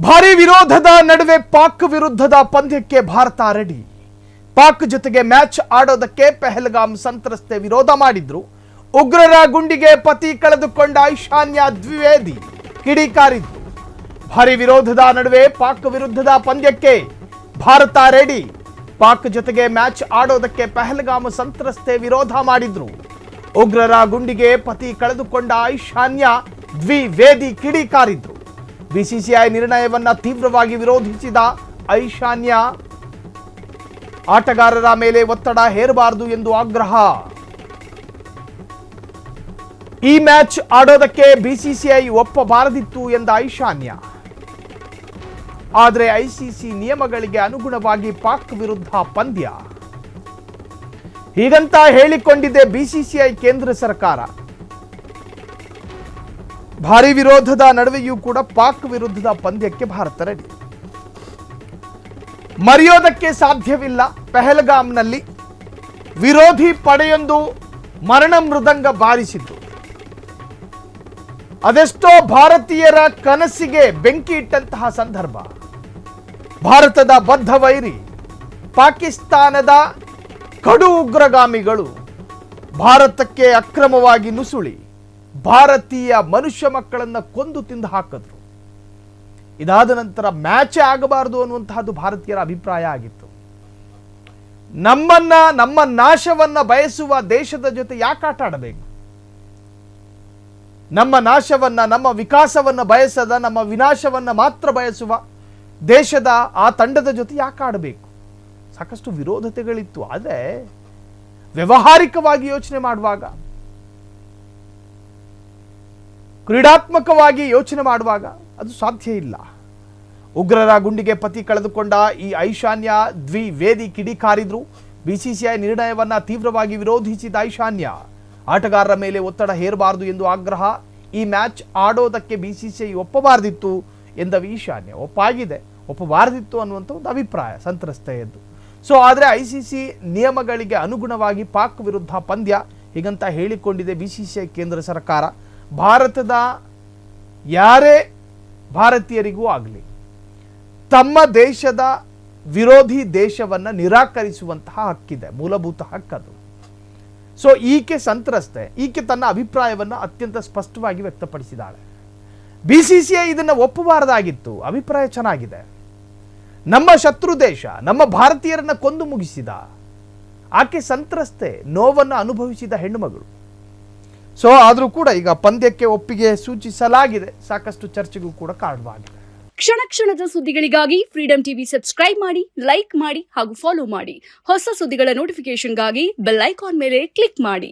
ಭಾರಿ ವಿರೋಧದ ನಡುವೆ ಪಾಕ್ ವಿರುದ್ಧದ ಪಂದ್ಯಕ್ಕೆ ಭಾರತ ರೆಡಿ. ಪಾಕ್ ಜೊತೆಗೆ ಮ್ಯಾಚ್ ಆಡೋದಕ್ಕೆ ಪಹಲ್ಗಾಮ್ ಸಂತ್ರಸ್ತೆ ವಿರೋಧ ಮಾಡಿದ್ರು. ಉಗ್ರರ ಗುಂಡಿಗೆ ಪತಿ ಕಳೆದುಕೊಂಡ ಈಶಾನ್ಯ ದ್ವಿವೇದಿ ಕಿಡಿಕಾರಿದ್ರು. ಭಾರಿ ವಿರೋಧದ ನಡುವೆ ಪಾಕ್ ವಿರುದ್ಧದ ಪಂದ್ಯಕ್ಕೆ ಭಾರತ ರೆಡಿ. ಪಾಕ್ ಜೊತೆಗೆ ಮ್ಯಾಚ್ ಆಡೋದಕ್ಕೆ ಪಹಲ್ಗಾಮ್ ಸಂತ್ರಸ್ತೆ ವಿರೋಧ ಮಾಡಿದ್ರು. ಉಗ್ರರ ಗುಂಡಿಗೆ ಪತಿ ಕಳೆದುಕೊಂಡ ಈಶಾನ್ಯ ದ್ವಿವೇದಿ ಕಿಡಿಕಾರಿದ್ರು. ಬಿಸಿಸಿಐ ನಿರ್ಣಯವನ್ನ ತೀವ್ರವಾಗಿ ವಿರೋಧಿಸಿದ ಈಶಾನ್ಯ ಆಟಗಾರರ ಮೇಲೆ ಒತ್ತಡ ಹೇರಬಾರದು ಎಂದು ಆಗ್ರಹ. ಈ ಮ್ಯಾಚ್ ಆಡೋದಕ್ಕೆ ಬಿಸಿಸಿಐ ಒಪ್ಪಬಾರದಿತ್ತು ಎಂದ ಈಶಾನ್ಯ. ಆದರೆ ಐಸಿಸಿ ನಿಯಮಗಳಿಗೆ ಅನುಗುಣವಾಗಿ ಪಾಕ್ ವಿರುದ್ಧ ಪಂದ್ಯ ಹೀಗಂತ ಹೇಳಿಕೊಂಡಿದೆ ಬಿಸಿಸಿಐ ಕೇಂದ್ರ ಸರ್ಕಾರ. ಭಾರಿ ವಿರೋಧದ ನಡುವೆಯೂ ಕೂಡ ಪಾಕ್ ವಿರುದ್ಧದ ಪಂದ್ಯಕ್ಕೆ ಭಾರತ ರೆಡಿ. ಮರೆಯೋದಕ್ಕೆ ಸಾಧ್ಯವಿಲ್ಲ. ಪಹಲ್ಗಾಮ್ನಲ್ಲಿ ವಿರೋಧಿ ಪಡೆಯೊಂದು ಮರಣ ಮೃದಂಗ ಬಾರಿಸಿದ್ದು ಅದೆಷ್ಟೋ ಭಾರತೀಯರ ಕನಸಿಗೆ ಬೆಂಕಿ ಇಟ್ಟಂತಹ ಸಂದರ್ಭ. ಭಾರತದ ಬದ್ಧ ವೈರಿ ಪಾಕಿಸ್ತಾನದ ಕಡು ಉಗ್ರಗಾಮಿಗಳು ಭಾರತಕ್ಕೆ ಅಕ್ರಮವಾಗಿ ನುಸುಳಿ ಭಾರತೀಯ ಮನುಷ್ಯ ಮಕ್ಕಳನ್ನ ಕೊಂದು ತಿಂದು ಹಾಕಿದ್ರು. ಇದಾದ ನಂತರ ಮ್ಯಾಚೇ ಆಗಬಾರದು ಅನ್ನುವಂತಹದ್ದು ಭಾರತೀಯರ ಅಭಿಪ್ರಾಯ ಆಗಿತ್ತು. ನಮ್ಮ ನಾಶವನ್ನ ಬಯಸುವ ದೇಶದ ಜೊತೆ ಯಾಕೆ ಆಟ ಆಡಬೇಕು? ನಮ್ಮ ನಾಶವನ್ನ, ನಮ್ಮ ವಿಕಾಸವನ್ನ ಬಯಸದ, ನಮ್ಮ ವಿನಾಶವನ್ನ ಮಾತ್ರ ಬಯಸುವ ದೇಶದ ಆ ತಂಡದ ಜೊತೆ ಯಾಕೆ ಆಡಬೇಕು? ಸಾಕಷ್ಟು ವಿರೋಧತೆಗಳಿತ್ತು. ಆದರೆ ವ್ಯವಹಾರಿಕವಾಗಿ ಯೋಚನೆ ಮಾಡುವಾಗ, ಕ್ರೀಡಾತ್ಮಕವಾಗಿ ಯೋಚನೆ ಮಾಡುವಾಗ ಅದು ಸಾಧ್ಯ ಇಲ್ಲ. ಉಗ್ರರ ಗುಂಡಿಗೆ ಪತಿ ಕಳೆದುಕೊಂಡ ಈ ಈಶಾನ್ಯ ದ್ವಿವೇದಿ ಕಿಡಿಕಾರಿದ್ರು. ಬಿಸಿಸಿಐ ನಿರ್ಣಯವನ್ನ ತೀವ್ರವಾಗಿ ವಿರೋಧಿಸಿದ ಈಶಾನ್ಯ ಆಟಗಾರರ ಮೇಲೆ ಒತ್ತಡ ಹೇರಬಾರದು ಎಂದು ಆಗ್ರಹ. ಈ ಮ್ಯಾಚ್ ಆಡೋದಕ್ಕೆ ಬಿಸಿಸಿಐ ಒಪ್ಪಬಾರದಿತ್ತು ಎಂದ ಈಶಾನ್ಯ. ಒಪ್ಪಬಾರದಿತ್ತು ಅನ್ನುವಂಥ ಒಂದು ಅಭಿಪ್ರಾಯ ಸಂತ್ರಸ್ತೆಯದ್ದು. ಸೊ ಆದರೆ ಐಸಿಸಿ ನಿಯಮಗಳಿಗೆ ಅನುಗುಣವಾಗಿ ಪಾಕ್ ವಿರುದ್ಧ ಪಂದ್ಯ ಹೀಗಂತ ಹೇಳಿಕೊಂಡಿದೆ ಬಿಸಿಸಿಐ ಕೇಂದ್ರ ಸರ್ಕಾರ. ಭಾರತದ ಯಾರೇ ಭಾರತೀಯರಿಗೂ ಆಗಲಿ ತಮ್ಮ ದೇಶದ ವಿರೋಧಿ ದೇಶವನ್ನು ನಿರಾಕರಿಸುವಂತಹ ಹಕ್ಕಿದೆ, ಮೂಲಭೂತ ಹಕ್ಕದು. ಸೊ ಈಕೆ ಸಂತ್ರಸ್ತೆ, ಈಕೆ ತನ್ನ ಅಭಿಪ್ರಾಯವನ್ನು ಅತ್ಯಂತ ಸ್ಪಷ್ಟವಾಗಿ ವ್ಯಕ್ತಪಡಿಸಿದ್ದಾಳೆ. ಬಿಸಿಸಿಐ ಇದನ್ನು ಒಪ್ಪಬಾರದಾಗಿತ್ತು. ಅಭಿಪ್ರಾಯ ಚೆನ್ನಾಗಿದೆ. ನಮ್ಮ ಶತ್ರು ದೇಶ ನಮ್ಮ ಭಾರತೀಯರನ್ನ ಕೊಂದು ಮುಗಿಸಿದ ಆಕೆ ಸಂತ್ರಸ್ತೆ, ನೋವನ್ನು ಅನುಭವಿಸಿದ ಹೆಣ್ಣುಮಗಳು. ಸೊ ಆದರೂ ಕೂಡ ಈಗ ಪಂದ್ಯಕ್ಕೆ ಒಪ್ಪಿಗೆ ಸೂಚಿಸಲಾಗಿದೆ. ಸಾಕಷ್ಟು ಚರ್ಚೆಗೂ ಕೂಡ ಕಾರಣವಾಗಿದೆ. ಕ್ಷಣ ಕ್ಷಣದ ಸುದ್ದಿಗಳಿಗಾಗಿ ಫ್ರೀಡಂ ಟಿವಿ ಸಬ್ಸ್ಕ್ರೈಬ್ ಮಾಡಿ, ಲೈಕ್ ಮಾಡಿ ಹಾಗೂ ಫಾಲೋ ಮಾಡಿ. ಹೊಸ ಸುದ್ದಿಗಳ ನೋಟಿಫಿಕೇಶನ್ಗಾಗಿ ಬೆಲ್ ಐಕಾನ್ ಮೇಲೆ ಕ್ಲಿಕ್ ಮಾಡಿ.